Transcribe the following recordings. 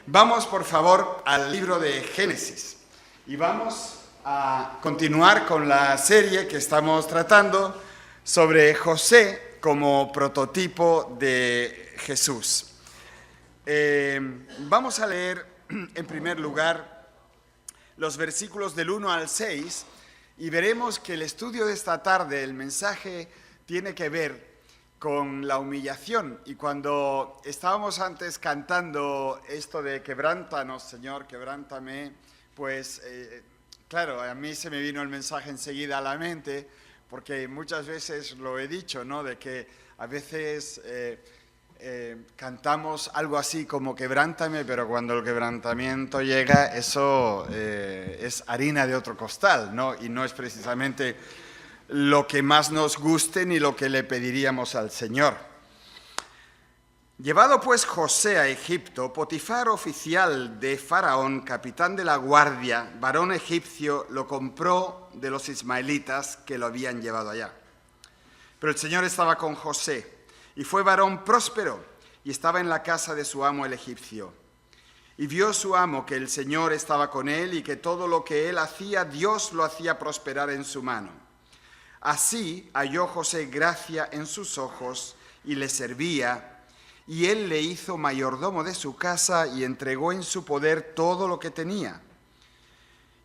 Vamos, por favor, al libro de Génesis y vamos a continuar con la serie que estamos tratando sobre José como prototipo de Jesús. Vamos a leer, en primer lugar, los versículos del 1 al 6 y veremos que el estudio de esta tarde, el mensaje, tiene que ver con la humillación. Y cuando estábamos antes cantando esto de quebrántanos, Señor, quebrántame, pues claro, a mí se me vino el mensaje enseguida a la mente, porque muchas veces lo he dicho, ¿no? De que a veces cantamos algo así como quebrántame, pero cuando el quebrantamiento llega, eso es harina de otro costal, ¿no? Y no es precisamente lo que más nos guste ni lo que le pediríamos al Señor. Llevado pues José a Egipto, Potifar, oficial de Faraón, capitán de la guardia, varón egipcio, lo compró de los ismaelitas que lo habían llevado allá. Pero el Señor estaba con José, y fue varón próspero, y estaba en la casa de su amo el egipcio. Y vio su amo que el Señor estaba con él, y que todo lo que él hacía, Dios lo hacía prosperar en su mano. Así halló José gracia en sus ojos y le servía, y él le hizo mayordomo de su casa y entregó en su poder todo lo que tenía.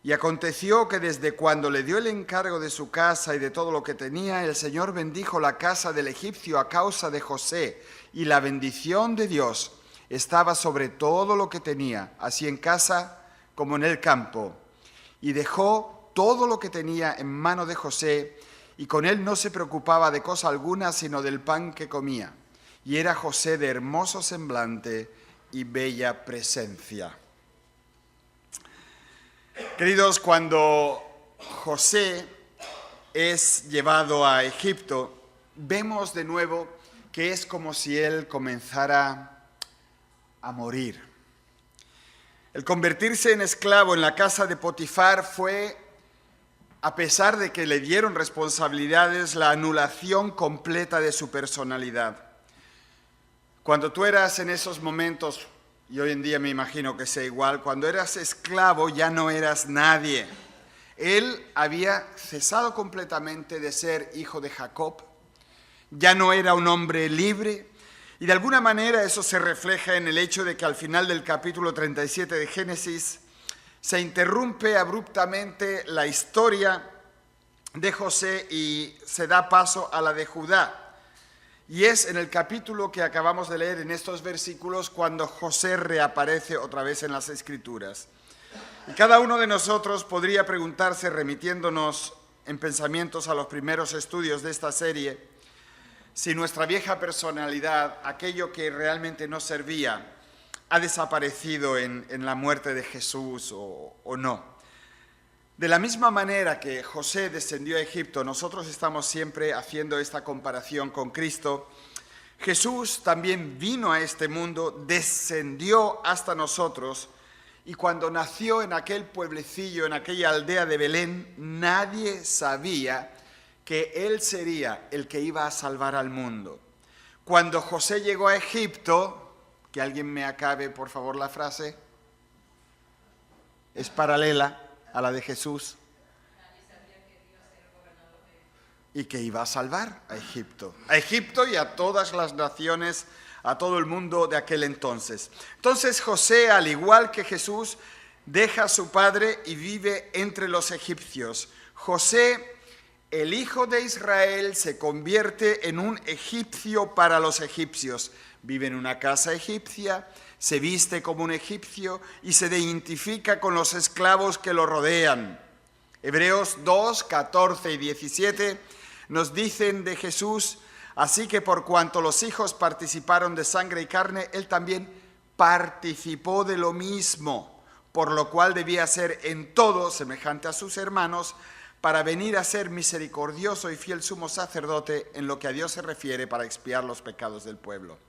Y aconteció que desde cuando le dio el encargo de su casa y de todo lo que tenía, el Señor bendijo la casa del egipcio a causa de José, y la bendición de Dios estaba sobre todo lo que tenía, así en casa como en el campo. Y dejó todo lo que tenía en mano de José, y con él no se preocupaba de cosa alguna, sino del pan que comía. Y era José de hermoso semblante y bella presencia. Queridos, cuando José es llevado a Egipto, vemos de nuevo que es como si él comenzara a morir. El convertirse en esclavo en la casa de Potifar fue, a pesar de que le dieron responsabilidades, la anulación completa de su personalidad. Cuando tú eras en esos momentos, y hoy en día me imagino que sea igual, cuando eras esclavo ya no eras nadie. Él había cesado completamente de ser hijo de Jacob, ya no era un hombre libre, y de alguna manera eso se refleja en el hecho de que al final del capítulo 37 de Génesis, se interrumpe abruptamente la historia de José y se da paso a la de Judá. Y es en el capítulo que acabamos de leer en estos versículos cuando José reaparece otra vez en las Escrituras. Y cada uno de nosotros podría preguntarse, remitiéndonos en pensamientos a los primeros estudios de esta serie, si nuestra vieja personalidad, aquello que realmente nos servía, ha desaparecido en la muerte de Jesús o no. De la misma manera que José descendió a Egipto, nosotros estamos siempre haciendo esta comparación con Cristo. Jesús también vino a este mundo, descendió hasta nosotros, y cuando nació en aquel pueblecillo, en aquella aldea de Belén, nadie sabía que Él sería el que iba a salvar al mundo. Cuando José llegó a Egipto, que alguien me acabe, por favor, la frase. Es paralela a la de Jesús. Y que iba a salvar a Egipto. A Egipto y a todas las naciones, a todo el mundo de aquel entonces. Entonces José, al igual que Jesús, deja a su padre y vive entre los egipcios. José, el hijo de Israel, se convierte en un egipcio para los egipcios. Vive en una casa egipcia, se viste como un egipcio y se identifica con los esclavos que lo rodean. Hebreos 2, 14 y 17 nos dicen de Jesús: así que por cuanto los hijos participaron de sangre y carne, él también participó de lo mismo, por lo cual debía ser en todo semejante a sus hermanos, para venir a ser misericordioso y fiel sumo sacerdote en lo que a Dios se refiere, para expiar los pecados del pueblo.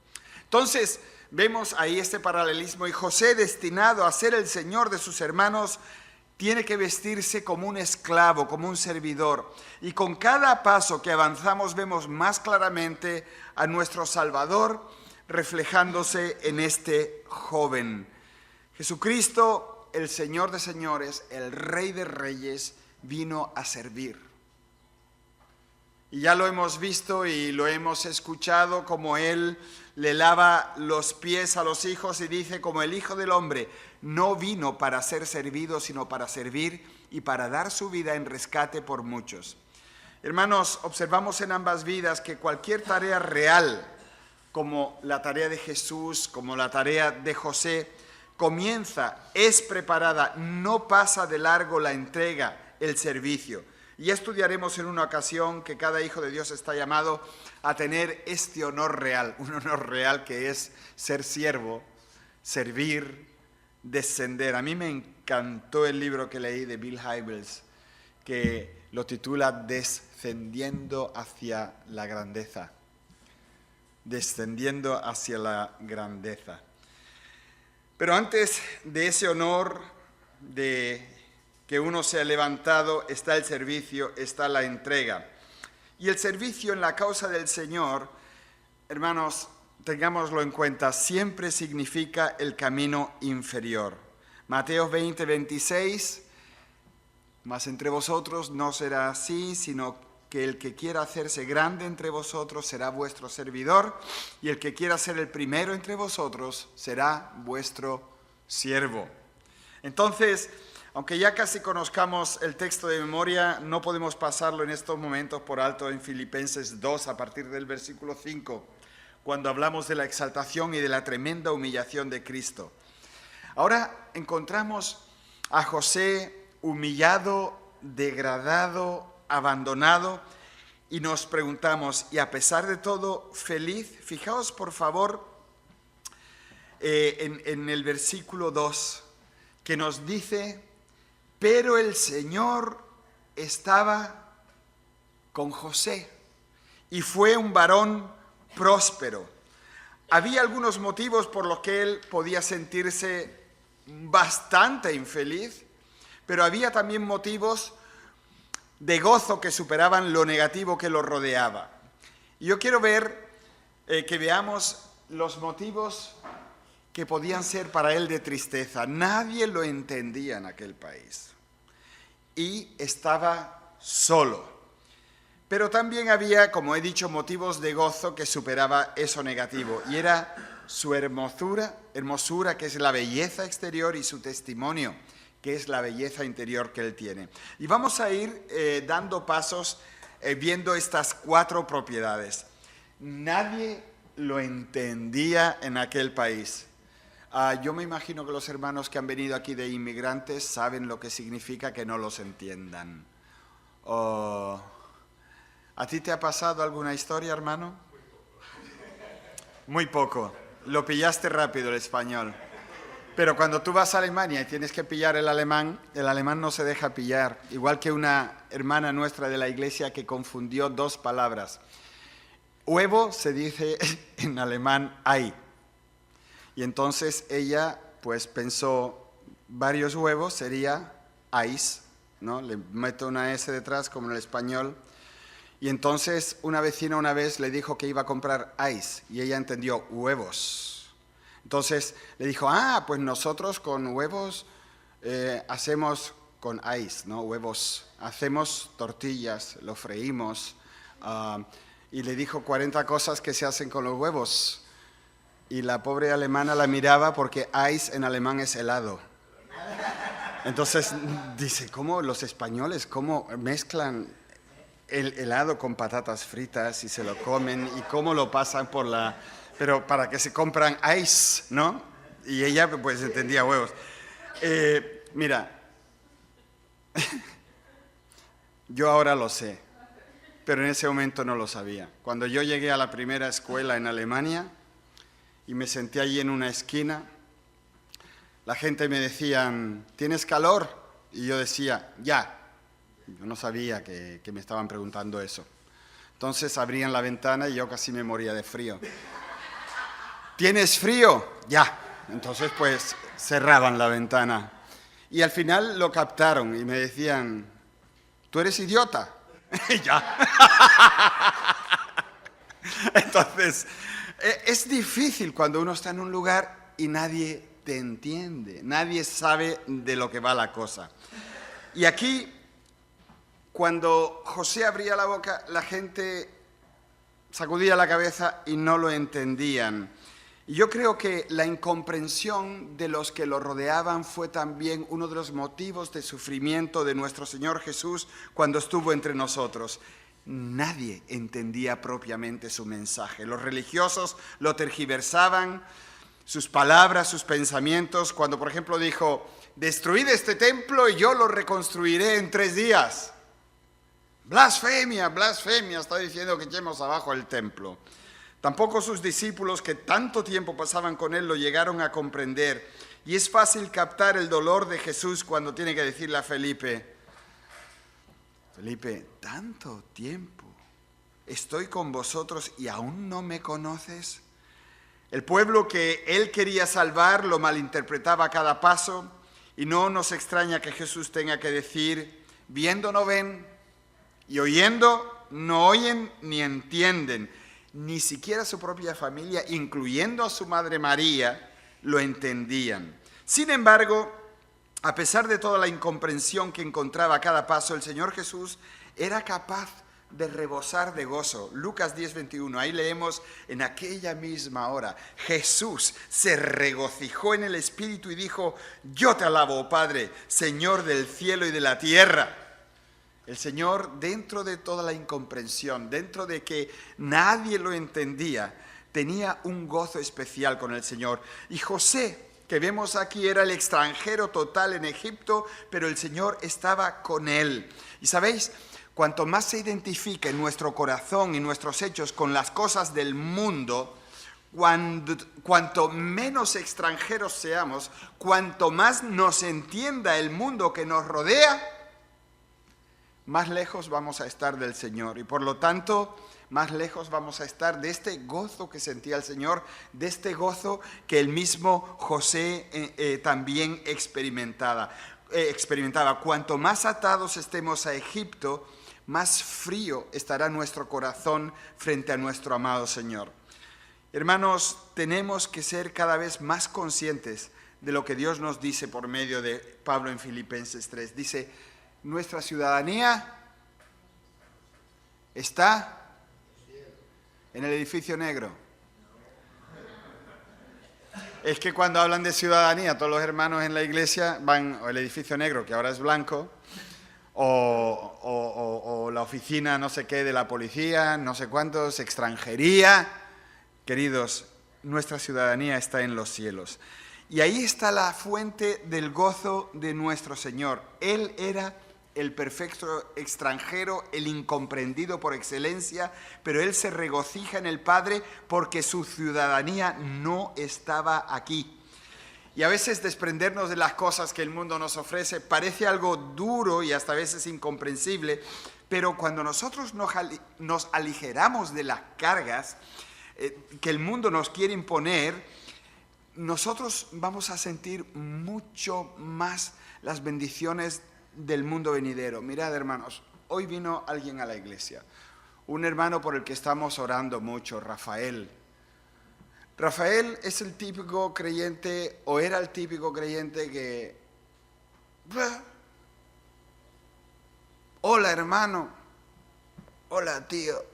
Entonces, vemos ahí este paralelismo, y José, destinado a ser el señor de sus hermanos, tiene que vestirse como un esclavo, como un servidor. Y con cada paso que avanzamos vemos más claramente a nuestro Salvador reflejándose en este joven Jesucristo, el Señor de señores, el Rey de reyes, vino a servir. Y ya lo hemos visto y lo hemos escuchado como Él le lava los pies a los hijos y dice, como el Hijo del Hombre no vino para ser servido, sino para servir y para dar su vida en rescate por muchos. Hermanos, observamos en ambas vidas que cualquier tarea real, como la tarea de Jesús, como la tarea de José, comienza, es preparada, no pasa de largo la entrega, el servicio. Y estudiaremos en una ocasión que cada hijo de Dios está llamado a tener este honor real, un honor real que es ser siervo, servir, descender. A mí me encantó el libro que leí de Bill Hybels, que lo titula Descendiendo hacia la grandeza. Descendiendo hacia la grandeza. Pero antes de ese honor de que uno se ha levantado, está el servicio, está la entrega. Y el servicio en la causa del Señor, hermanos, tengámoslo en cuenta, siempre significa el camino inferior. Mateo 20, 26, mas entre vosotros no será así, sino que el que quiera hacerse grande entre vosotros será vuestro servidor, y el que quiera ser el primero entre vosotros será vuestro siervo. Entonces, aunque ya casi conozcamos el texto de memoria, no podemos pasarlo en estos momentos por alto en Filipenses 2, a partir del versículo 5, cuando hablamos de la exaltación y de la tremenda humillación de Cristo. Ahora encontramos a José humillado, degradado, abandonado, y nos preguntamos, y a pesar de todo, feliz. Fijaos por favor en el versículo 2, que nos dice, pero el Señor estaba con José, y fue un varón próspero. Había algunos motivos por los que él podía sentirse bastante infeliz, pero había también motivos de gozo que superaban lo negativo que lo rodeaba. Y yo quiero ver, que veamos los motivos que podían ser para él de tristeza. Nadie lo entendía en aquel país. Y estaba solo. Pero también había, como he dicho, motivos de gozo que superaba eso negativo. Y era su hermosura, que es la belleza exterior, y su testimonio, que es la belleza interior que él tiene. Y vamos a ir dando pasos viendo estas 4 propiedades. Nadie lo entendía en aquel país. Yo me imagino que los hermanos que han venido aquí de inmigrantes saben lo que significa que no los entiendan. ¿A ti te ha pasado alguna historia, hermano? Muy poco. Lo pillaste rápido el español. Pero cuando tú vas a Alemania y tienes que pillar el alemán no se deja pillar. Igual que una hermana nuestra de la iglesia que confundió 2 palabras. Huevo se dice en alemán Ei. Y entonces ella pues pensó, varios huevos sería Eis, ¿no? Le meto una S detrás como en el español. Y entonces una vecina una vez le dijo que iba a comprar Eis y ella entendió huevos. Entonces le dijo, pues nosotros con huevos hacemos con Eis, ¿no? Huevos, hacemos tortillas, lo freímos. Y le dijo 40 cosas que se hacen con los huevos. Y la pobre alemana la miraba porque Eis en alemán es helado. Entonces dice, ¿cómo los españoles, cómo mezclan el helado con patatas fritas y se lo comen? ¿Y cómo lo pasan por la...? Pero para que se compran Eis, ¿no? Y ella pues entendía huevos. Mira, yo ahora lo sé, pero en ese momento no lo sabía. Cuando yo llegué a la primera escuela en Alemania y me senté allí en una esquina, la gente me decía, ¿tienes calor? Y yo decía, ya. Yo no sabía que me estaban preguntando eso. Entonces abrían la ventana y yo casi me moría de frío. ¿Tienes frío? Ya. Entonces pues cerraban la ventana. Y al final lo captaron y me decían, ¿tú eres idiota? Ya. Entonces, es difícil cuando uno está en un lugar y nadie te entiende, nadie sabe de lo que va la cosa. Y aquí, cuando José abría la boca, la gente sacudía la cabeza y no lo entendían. Y yo creo que la incomprensión de los que lo rodeaban fue también uno de los motivos de sufrimiento de nuestro Señor Jesús cuando estuvo entre nosotros. Nadie entendía propiamente su mensaje. Los religiosos lo tergiversaban, sus palabras, sus pensamientos. Cuando, por ejemplo, dijo, destruid este templo y yo lo reconstruiré en 3 días. Blasfemia, blasfemia, está diciendo que echemos abajo el templo. Tampoco sus discípulos, que tanto tiempo pasaban con él, lo llegaron a comprender. Y es fácil captar el dolor de Jesús cuando tiene que decirle a Felipe, Felipe, tanto tiempo estoy con vosotros y aún no me conoces. El pueblo que él quería salvar lo malinterpretaba a cada paso y no nos extraña que Jesús tenga que decir, viendo no ven y oyendo no oyen ni entienden. Ni siquiera su propia familia, incluyendo a su madre María, lo entendían. Sin embargo, a pesar de toda la incomprensión que encontraba a cada paso, el Señor Jesús era capaz de rebosar de gozo. Lucas 10:21, ahí leemos, en aquella misma hora, Jesús se regocijó en el Espíritu y dijo, yo te alabo, oh Padre, Señor del cielo y de la tierra. El Señor, dentro de toda la incomprensión, dentro de que nadie lo entendía, tenía un gozo especial con el Señor. Y José, que vemos aquí, era el extranjero total en Egipto, pero el Señor estaba con él. Y sabéis, cuanto más se identifique nuestro corazón y nuestros hechos con las cosas del mundo, cuanto menos extranjeros seamos, cuanto más nos entienda el mundo que nos rodea, más lejos vamos a estar del Señor y por lo tanto más lejos vamos a estar de este gozo que sentía el Señor, de este gozo que el mismo José también experimentaba. Cuanto más atados estemos a Egipto, más frío estará nuestro corazón frente a nuestro amado Señor. Hermanos, tenemos que ser cada vez más conscientes de lo que Dios nos dice por medio de Pablo en Filipenses 3. Dice, nuestra ciudadanía está en el edificio negro. Es que cuando hablan de ciudadanía, todos los hermanos en la iglesia van al edificio negro, que ahora es blanco, o la oficina no sé qué de la policía, no sé cuántos, extranjería. Queridos, nuestra ciudadanía está en los cielos. Y ahí está la fuente del gozo de nuestro Señor. Él era el perfecto extranjero, el incomprendido por excelencia, pero él se regocija en el Padre porque su ciudadanía no estaba aquí. Y a veces desprendernos de las cosas que el mundo nos ofrece parece algo duro y hasta a veces incomprensible, pero cuando nosotros nos aligeramos de las cargas que el mundo nos quiere imponer, nosotros vamos a sentir mucho más las bendiciones del mundo venidero. Mirad, hermanos, hoy vino alguien a la iglesia, un hermano por el que estamos orando mucho, Rafael. Rafael es el típico creyente, o era el típico creyente que, hola hermano, hola tío,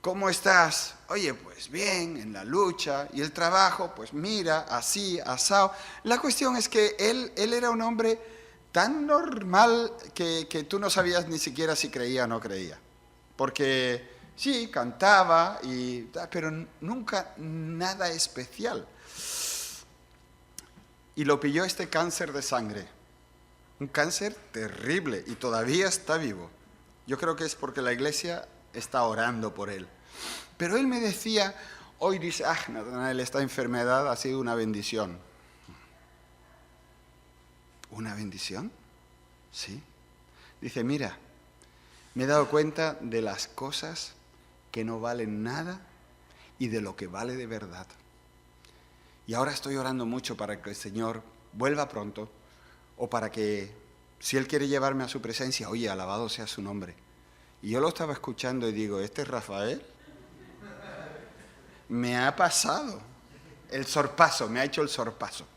¿cómo estás? Oye, pues bien, en la lucha, y el trabajo, pues mira, así, asao. La cuestión es que él era un hombre tan normal que tú no sabías ni siquiera si creía o no creía. Porque sí, cantaba, pero nunca nada especial. Y lo pilló este cáncer de sangre. Un cáncer terrible y todavía está vivo. Yo creo que es porque la iglesia está orando por él. Pero él me decía, hoy dice, Natanael, esta enfermedad ha sido una bendición. ¿Una bendición? Sí. Dice, mira, me he dado cuenta de las cosas que no valen nada y de lo que vale de verdad. Y ahora estoy orando mucho para que el Señor vuelva pronto o para que, si Él quiere llevarme a su presencia, oye, alabado sea su nombre. Y yo lo estaba escuchando y digo, ¿este es Rafael? Me ha pasado el sorpaso, me ha hecho el sorpaso.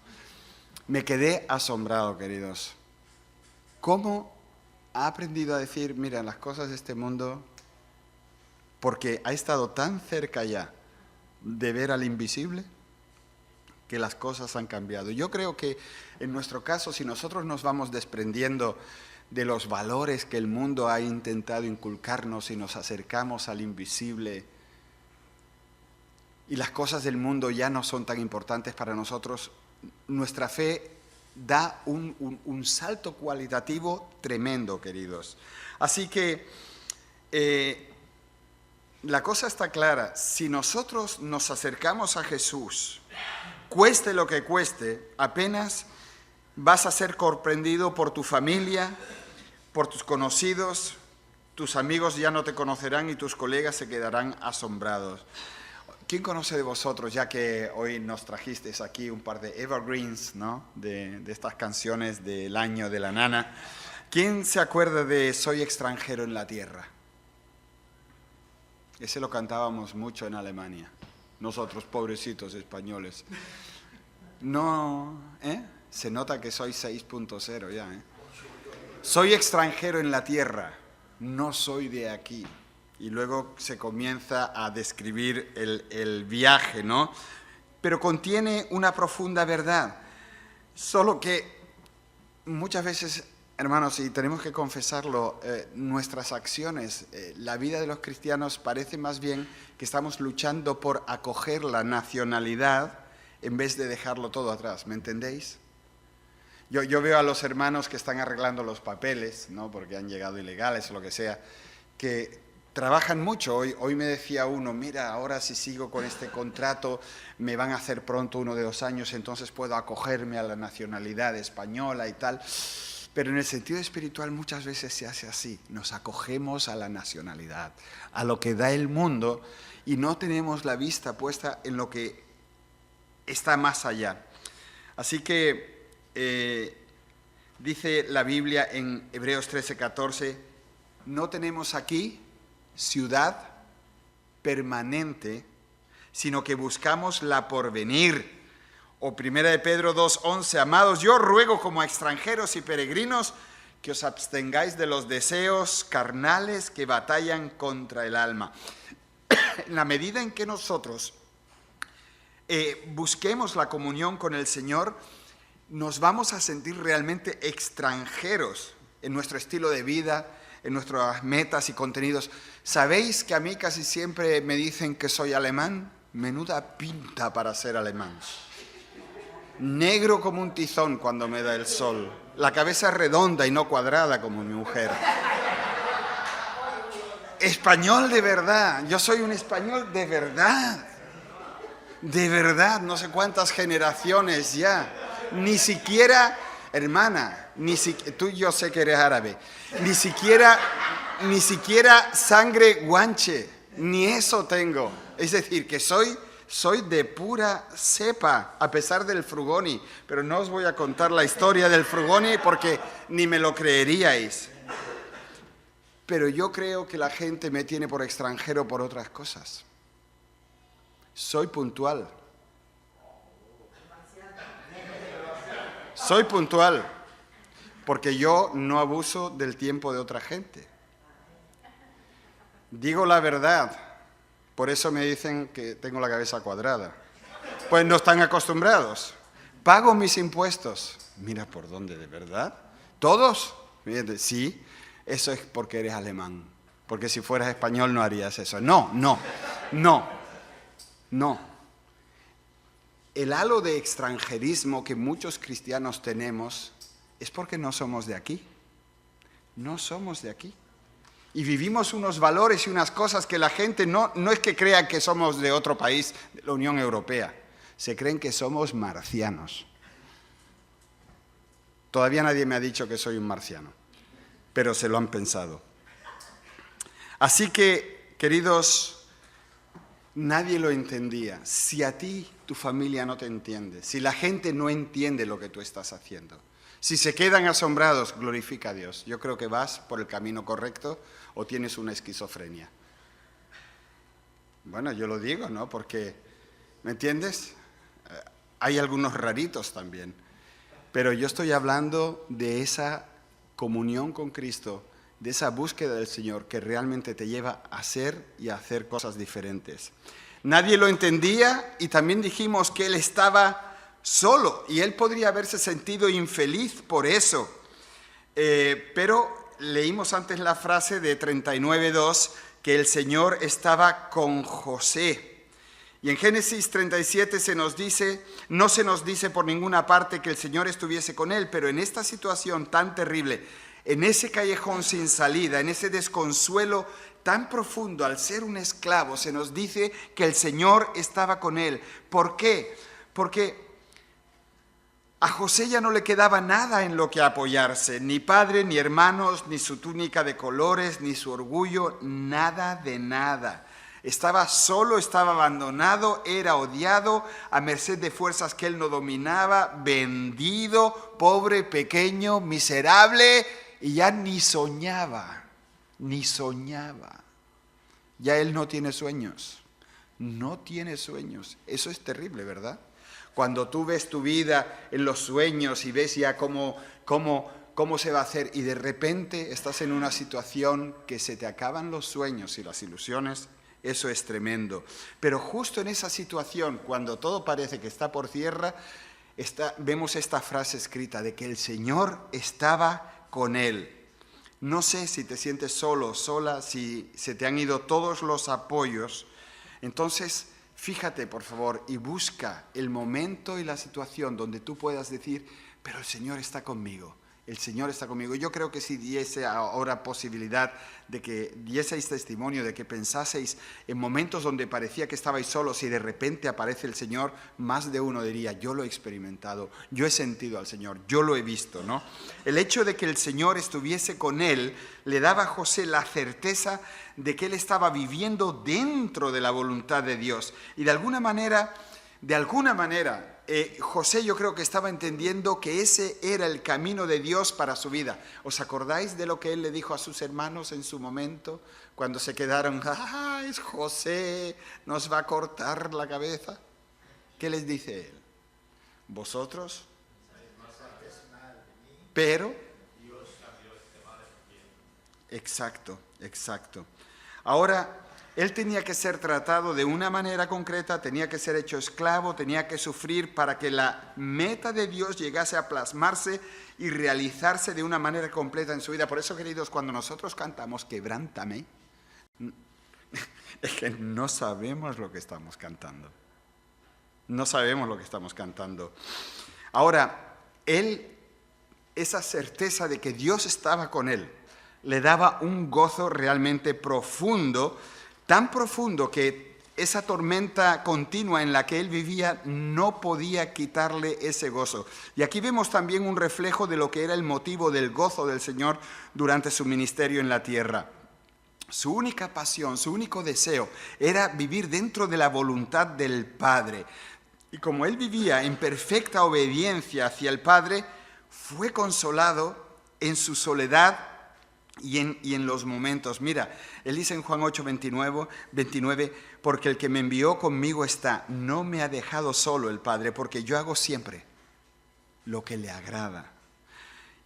Me quedé asombrado, queridos. ¿Cómo ha aprendido a decir, mira, las cosas de este mundo, porque ha estado tan cerca ya de ver al invisible, que las cosas han cambiado? Yo creo que en nuestro caso, si nosotros nos vamos desprendiendo de los valores que el mundo ha intentado inculcarnos y nos acercamos al invisible, y las cosas del mundo ya no son tan importantes para nosotros, nuestra fe da un salto cualitativo tremendo, queridos. Así que la cosa está clara. Si nosotros nos acercamos a Jesús, cueste lo que cueste, apenas vas a ser comprendido por tu familia, por tus conocidos, tus amigos ya no te conocerán y tus colegas se quedarán asombrados. ¿Quién conoce de vosotros, ya que hoy nos trajisteis aquí un par de evergreens, ¿no? de estas canciones del año de la nana? ¿Quién se acuerda de Soy extranjero en la tierra? Ese lo cantábamos mucho en Alemania, nosotros pobrecitos españoles. No, se nota que soy 6.0 ya, Soy extranjero en la tierra, no soy de aquí. Y luego se comienza a describir el viaje, ¿no? Pero contiene una profunda verdad. Solo que muchas veces, hermanos, y tenemos que confesarlo, nuestras acciones, la vida de los cristianos parece más bien que estamos luchando por acoger la nacionalidad en vez de dejarlo todo atrás, ¿me entendéis? Yo veo a los hermanos que están arreglando los papeles, ¿no? Porque han llegado ilegales o lo que sea, que trabajan mucho. Hoy me decía uno, mira, ahora si sigo con este contrato me van a hacer pronto 1 de 2 años, entonces puedo acogerme a la nacionalidad española y tal. Pero en el sentido espiritual muchas veces se hace así, nos acogemos a la nacionalidad, a lo que da el mundo y no tenemos la vista puesta en lo que está más allá. Así que dice la Biblia en Hebreos 13:14, no tenemos aquí ciudad permanente, sino que buscamos la porvenir. O 1 de Pedro 2:11, amados, yo ruego como a extranjeros y peregrinos que os abstengáis de los deseos carnales que batallan contra el alma. En la medida en que nosotros busquemos la comunión con el Señor, nos vamos a sentir realmente extranjeros en nuestro estilo de vida, en nuestras metas y contenidos. ¿Sabéis que a mí casi siempre me dicen que soy alemán? Menuda pinta para ser alemán. Negro como un tizón cuando me da el sol. La cabeza redonda y no cuadrada como mi mujer. Español de verdad. Yo soy un español de verdad. De verdad, no sé cuántas generaciones ya. Ni siquiera, hermana, tú yo sé que eres árabe, ni siquiera sangre guanche, ni eso tengo. Es decir, que soy de pura cepa, a pesar del Frugoni, pero no os voy a contar la historia del Frugoni porque ni me lo creeríais. Pero yo creo que la gente me tiene por extranjero por otras cosas. Soy puntual. Soy puntual, porque yo no abuso del tiempo de otra gente. Digo la verdad, por eso me dicen que tengo la cabeza cuadrada. Pues no están acostumbrados. Pago mis impuestos. Mira por dónde, ¿de verdad? ¿Todos? Sí, eso es porque eres alemán. Porque si fueras español no harías eso. No. El halo de extranjerismo que muchos cristianos tenemos es porque no somos de aquí. No somos de aquí. Y vivimos unos valores y unas cosas que la gente no es que crea que somos de otro país, de la Unión Europea. Se creen que somos marcianos. Todavía nadie me ha dicho que soy un marciano, pero se lo han pensado. Así que, queridos, nadie lo entendía. Si a ti tu familia no te entiende, si la gente no entiende lo que tú estás haciendo, si se quedan asombrados, glorifica a Dios. Yo creo que vas por el camino correcto o tienes una esquizofrenia. Bueno, yo lo digo, ¿no? Porque, ¿me entiendes? Hay algunos raritos también. Pero yo estoy hablando de esa comunión con Cristo, de esa búsqueda del Señor que realmente te lleva a ser y a hacer cosas diferentes. Nadie lo entendía y también dijimos que él estaba solo y él podría haberse sentido infeliz por eso. Pero leímos antes la frase de 39:2 que el Señor estaba con José. Y en Génesis 37 no se nos dice por ninguna parte que el Señor estuviese con él, pero en esta situación tan terrible, en ese callejón sin salida, en ese desconsuelo tan profundo, al ser un esclavo, se nos dice que el Señor estaba con él. ¿Por qué? Porque a José ya no le quedaba nada en lo que apoyarse, ni padre, ni hermanos, ni su túnica de colores, ni su orgullo, nada de nada. Estaba solo, estaba abandonado, era odiado, a merced de fuerzas que él no dominaba, vendido, pobre, pequeño, miserable, y ya ni soñaba. Ya él no tiene sueños. Eso es terrible, ¿verdad? Cuando tú ves tu vida en los sueños y ves ya cómo se va a hacer y de repente estás en una situación que se te acaban los sueños y las ilusiones, eso es tremendo. Pero justo en esa situación, cuando todo parece que está por tierra, vemos esta frase escrita de que el Señor estaba con él. No sé si te sientes solo, sola, si se te han ido todos los apoyos. Entonces, fíjate, por favor, y busca el momento y la situación donde tú puedas decir, pero el Señor está conmigo. El Señor está conmigo. Yo creo que si diese ahora posibilidad de que dieseis testimonio, de que pensaseis en momentos donde parecía que estabais solos y de repente aparece el Señor, más de uno diría, yo lo he experimentado, yo he sentido al Señor, yo lo he visto, ¿no? El hecho de que el Señor estuviese con él le daba a José la certeza de que él estaba viviendo dentro de la voluntad de Dios. Y de alguna manera, José yo creo que estaba entendiendo que ese era el camino de Dios para su vida. ¿Os acordáis de lo que él le dijo a sus hermanos en su momento? Cuando se quedaron, ¡ah, es José! ¿Nos va a cortar la cabeza? ¿Qué les dice él? Vosotros, pero... Exacto. Ahora, él tenía que ser tratado de una manera concreta, tenía que ser hecho esclavo, tenía que sufrir para que la meta de Dios llegase a plasmarse y realizarse de una manera completa en su vida. Por eso, queridos, cuando nosotros cantamos Quebrántame, es que no sabemos lo que estamos cantando. Ahora, esa certeza de que Dios estaba con él, le daba un gozo realmente profundo, tan profundo que esa tormenta continua en la que él vivía no podía quitarle ese gozo. Y aquí vemos también un reflejo de lo que era el motivo del gozo del Señor durante su ministerio en la tierra. Su única pasión, su único deseo era vivir dentro de la voluntad del Padre. Y como él vivía en perfecta obediencia hacia el Padre, fue consolado en su soledad y en los momentos. Mira, él dice en Juan 8:29, porque el que me envió conmigo está, no me ha dejado solo el Padre, porque yo hago siempre lo que le agrada.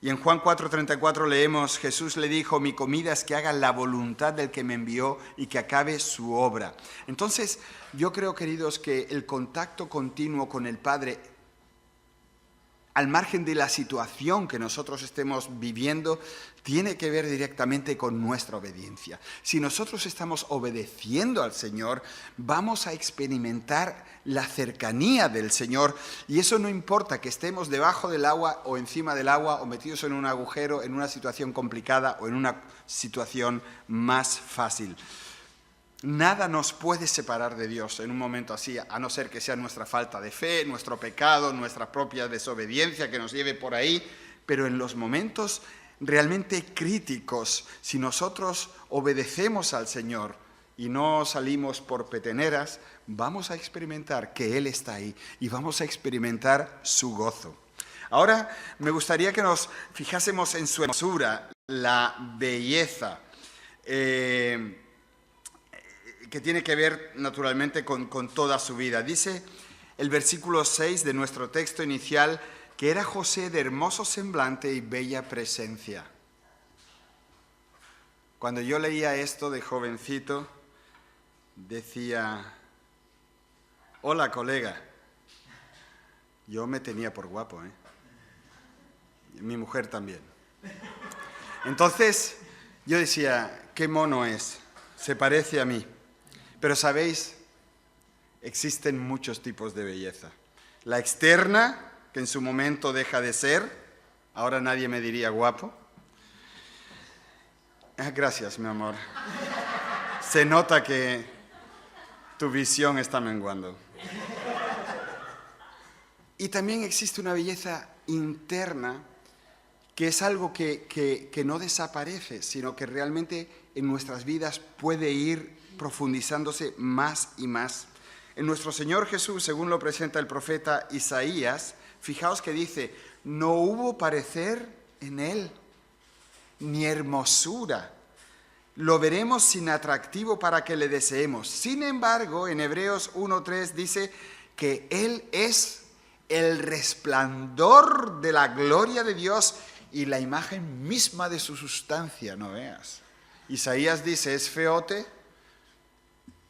Y en Juan 4:34 leemos, Jesús le dijo, mi comida es que haga la voluntad del que me envió y que acabe su obra. Entonces, yo creo, queridos, que el contacto continuo con el Padre, al margen de la situación que nosotros estemos viviendo, tiene que ver directamente con nuestra obediencia. Si nosotros estamos obedeciendo al Señor, vamos a experimentar la cercanía del Señor, y eso no importa que estemos debajo del agua o encima del agua o metidos en un agujero, en una situación complicada o en una situación más fácil. Nada nos puede separar de Dios en un momento así, a no ser que sea nuestra falta de fe, nuestro pecado, nuestra propia desobediencia que nos lleve por ahí. Pero en los momentos realmente críticos, si nosotros obedecemos al Señor y no salimos por peteneras, vamos a experimentar que Él está ahí y vamos a experimentar su gozo. Ahora me gustaría que nos fijásemos en su hermosura, la belleza, que tiene que ver naturalmente con toda su vida. Dice el versículo 6 de nuestro texto inicial que era José de hermoso semblante y bella presencia. Cuando yo leía esto de jovencito, decía, hola colega, yo me tenía por guapo, ¿eh? Mi mujer también. Entonces yo decía, qué mono es, se parece a mí. Pero sabéis, existen muchos tipos de belleza. La externa, que en su momento deja de ser, ahora nadie me diría guapo. Gracias, mi amor. Se nota que tu visión está menguando. Y también existe una belleza interna que es algo que no desaparece, sino que realmente en nuestras vidas puede ir profundizándose más y más. En nuestro Señor Jesús, según lo presenta el profeta Isaías, fijaos que dice, no hubo parecer en él, ni hermosura. Lo veremos sin atractivo para que le deseemos. Sin embargo, en Hebreos 1:3 dice que él es el resplandor de la gloria de Dios y la imagen misma de su sustancia, no veas. Isaías dice, es feote,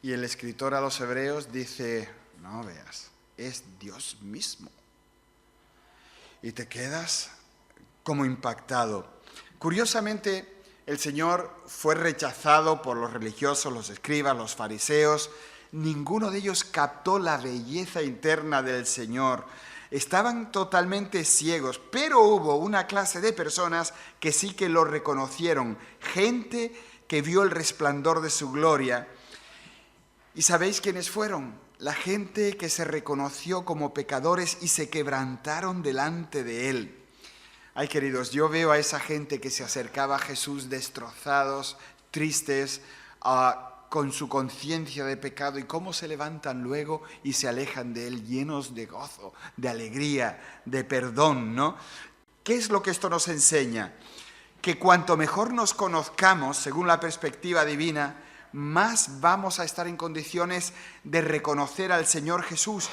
y el escritor a los hebreos dice, no veas, es Dios mismo. Y te quedas como impactado. Curiosamente, el Señor fue rechazado por los religiosos, los escribas, los fariseos. Ninguno de ellos captó la belleza interna del Señor. Estaban totalmente ciegos, pero hubo una clase de personas que sí que lo reconocieron. Gente que vio el resplandor de su gloria. ¿Y sabéis quiénes fueron? La gente que se reconoció como pecadores y se quebrantaron delante de Él. Ay, queridos, yo veo a esa gente que se acercaba a Jesús destrozados, tristes, con su conciencia de pecado, y cómo se levantan luego y se alejan de Él llenos de gozo, de alegría, de perdón, ¿no? ¿Qué es lo que esto nos enseña? Que cuanto mejor nos conozcamos, según la perspectiva divina, más vamos a estar en condiciones de reconocer al Señor Jesús.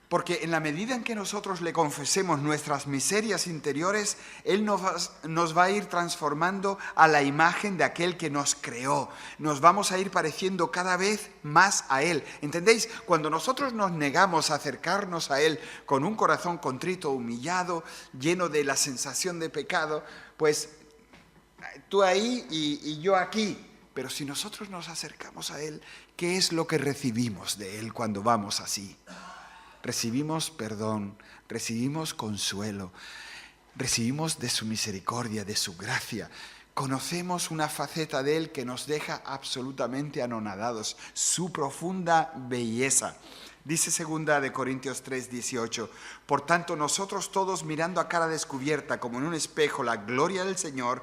Porque en la medida en que nosotros le confesemos nuestras miserias interiores, Él nos va a ir transformando a la imagen de aquel que nos creó. Nos vamos a ir pareciendo cada vez más a Él. ¿Entendéis? Cuando nosotros nos negamos a acercarnos a Él con un corazón contrito, humillado, lleno de la sensación de pecado, pues tú ahí y yo aquí. Pero si nosotros nos acercamos a Él, ¿qué es lo que recibimos de Él cuando vamos así? Recibimos perdón, recibimos consuelo, recibimos de su misericordia, de su gracia. Conocemos una faceta de Él que nos deja absolutamente anonadados, su profunda belleza. Dice 2 Corintios 3:18, por tanto nosotros todos mirando a cara descubierta como en un espejo la gloria del Señor,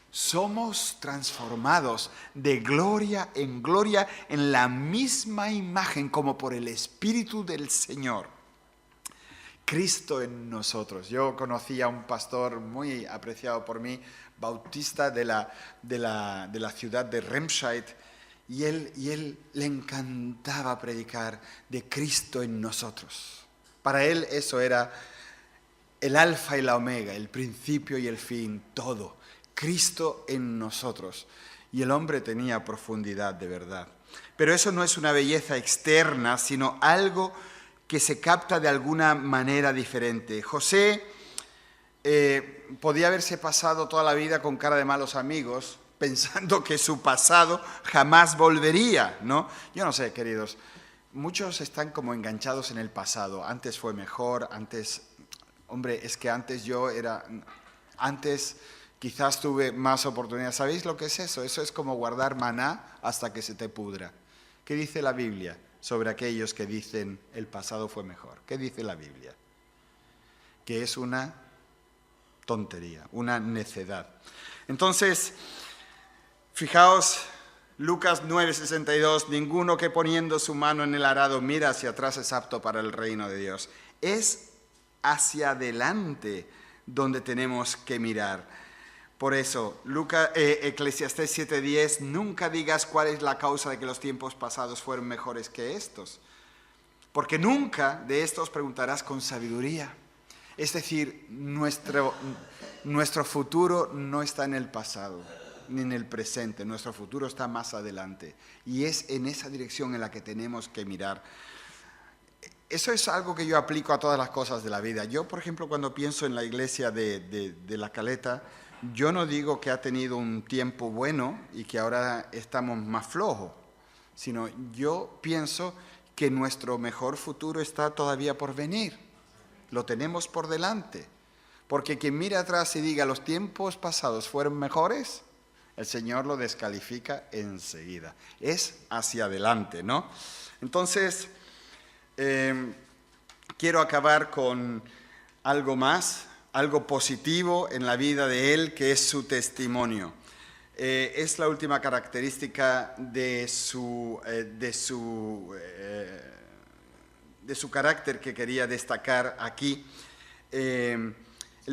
somos transformados de gloria en la misma imagen como por el Espíritu del Señor. Cristo en nosotros. Yo conocí a un pastor muy apreciado por mí, bautista de la ciudad de Remscheid, y él le encantaba predicar de Cristo en nosotros. Para él eso era el alfa y la omega, el principio y el fin, todo. Cristo en nosotros. Y el hombre tenía profundidad de verdad. Pero eso no es una belleza externa, sino algo que se capta de alguna manera diferente. José podía haberse pasado toda la vida con cara de malos amigos, pensando que su pasado jamás volvería, ¿no? Yo no sé, queridos, muchos están como enganchados en el pasado. Antes fue mejor, antes, hombre, es que antes quizás tuve más oportunidades. ¿Sabéis lo que es eso? Eso es como guardar maná hasta que se te pudra. ¿Qué dice la Biblia sobre aquellos que dicen el pasado fue mejor? ¿Qué dice la Biblia? Que es una tontería, una necedad. Entonces, fijaos, Lucas 9:62, ninguno que poniendo su mano en el arado mira hacia atrás es apto para el reino de Dios. Es hacia adelante donde tenemos que mirar. Por eso, Eclesiastés 7:10, nunca digas cuál es la causa de que los tiempos pasados fueron mejores que estos. Porque nunca de estos preguntarás con sabiduría. Es decir, nuestro futuro no está en el pasado, ni en el presente. Nuestro futuro está más adelante. Y es en esa dirección en la que tenemos que mirar. Eso es algo que yo aplico a todas las cosas de la vida. Yo, por ejemplo, cuando pienso en la iglesia de La Caleta, yo no digo que ha tenido un tiempo bueno y que ahora estamos más flojos, sino yo pienso que nuestro mejor futuro está todavía por venir. Lo tenemos por delante. Porque quien mira atrás y diga los tiempos pasados fueron mejores, el Señor lo descalifica enseguida. Es hacia adelante, ¿no? Entonces, quiero acabar con algo más, algo positivo en la vida de él, que es su testimonio. Es la última característica de su carácter que quería destacar aquí. El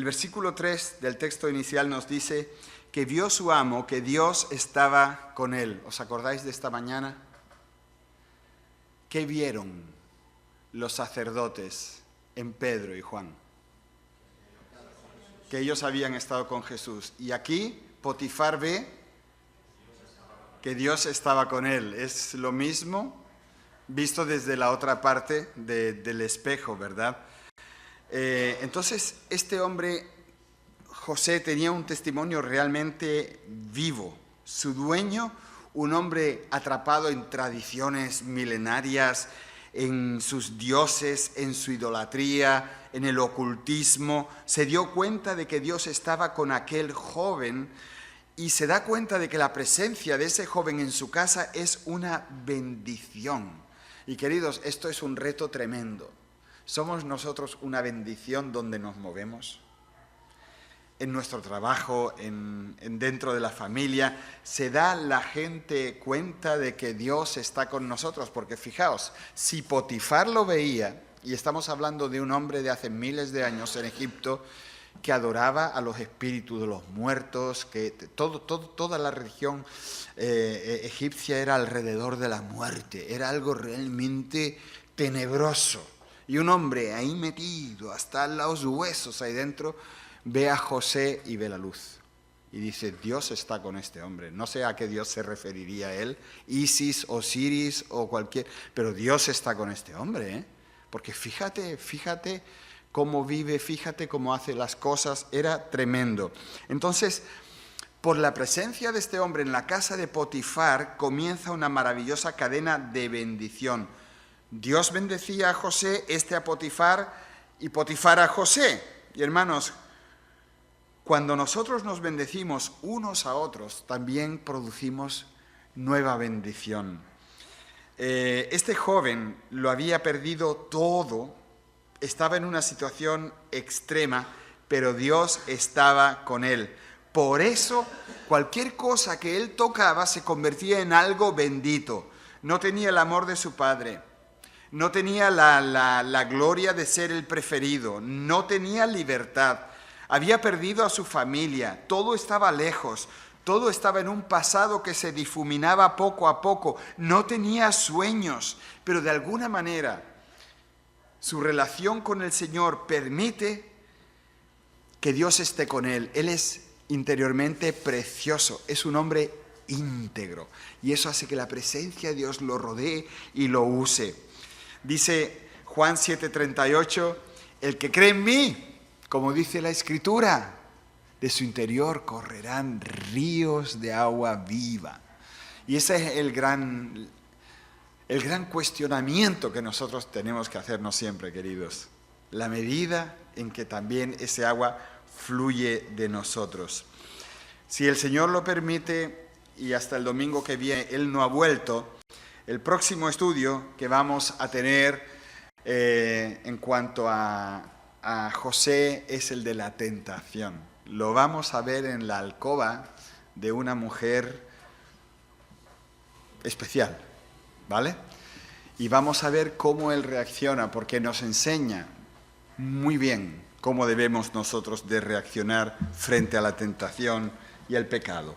versículo 3 del texto inicial nos dice que vio su amo, que Dios estaba con él. ¿Os acordáis de esta mañana? ¿Qué vieron los sacerdotes en Pedro y Juan? Que ellos habían estado con Jesús. Y aquí Potifar ve que Dios estaba con él. Es lo mismo visto desde la otra parte del espejo, ¿verdad? Entonces, este hombre, José, tenía un testimonio realmente vivo. Su dueño, un hombre atrapado en tradiciones milenarias, en sus dioses, en su idolatría, en el ocultismo, se dio cuenta de que Dios estaba con aquel joven y se da cuenta de que la presencia de ese joven en su casa es una bendición. Y queridos, esto es un reto tremendo. ¿Somos nosotros una bendición donde nos movemos? En nuestro trabajo, dentro de la familia, se da la gente cuenta de que Dios está con nosotros, porque fijaos, si Potifar lo veía, y estamos hablando de un hombre de hace miles de años en Egipto, que adoraba a los espíritus de los muertos, que toda la religión egipcia era alrededor de la muerte, era algo realmente tenebroso, y un hombre ahí metido hasta los huesos ahí dentro, ve a José y ve la luz. Y dice, Dios está con este hombre. No sé a qué Dios se referiría a él, Isis, Osiris o cualquier... Pero Dios está con este hombre, ¿eh? Porque fíjate cómo vive, fíjate cómo hace las cosas. Era tremendo. Entonces, por la presencia de este hombre en la casa de Potifar, comienza una maravillosa cadena de bendición. Dios bendecía a José, a Potifar, y Potifar a José. Y hermanos, cuando nosotros nos bendecimos unos a otros, también producimos nueva bendición. Este joven lo había perdido todo, estaba en una situación extrema, pero Dios estaba con él. Por eso, cualquier cosa que él tocaba se convertía en algo bendito. No tenía el amor de su padre, no tenía la gloria de ser el preferido, no tenía libertad. Había perdido a su familia, todo estaba lejos, todo estaba en un pasado que se difuminaba poco a poco, no tenía sueños, pero de alguna manera su relación con el Señor permite que Dios esté con él. Él es interiormente precioso, es un hombre íntegro y eso hace que la presencia de Dios lo rodee y lo use. Dice Juan 7:38, el que cree en mí, como dice la Escritura, de su interior correrán ríos de agua viva. Y ese es el gran cuestionamiento que nosotros tenemos que hacernos siempre, queridos. La medida en que también ese agua fluye de nosotros. Si el Señor lo permite, y hasta el domingo que viene Él no ha vuelto, el próximo estudio que vamos a tener en cuanto a José es el de la tentación. Lo vamos a ver en la alcoba de una mujer especial, ¿vale? Y vamos a ver cómo él reacciona, porque nos enseña muy bien cómo debemos nosotros de reaccionar frente a la tentación y el pecado.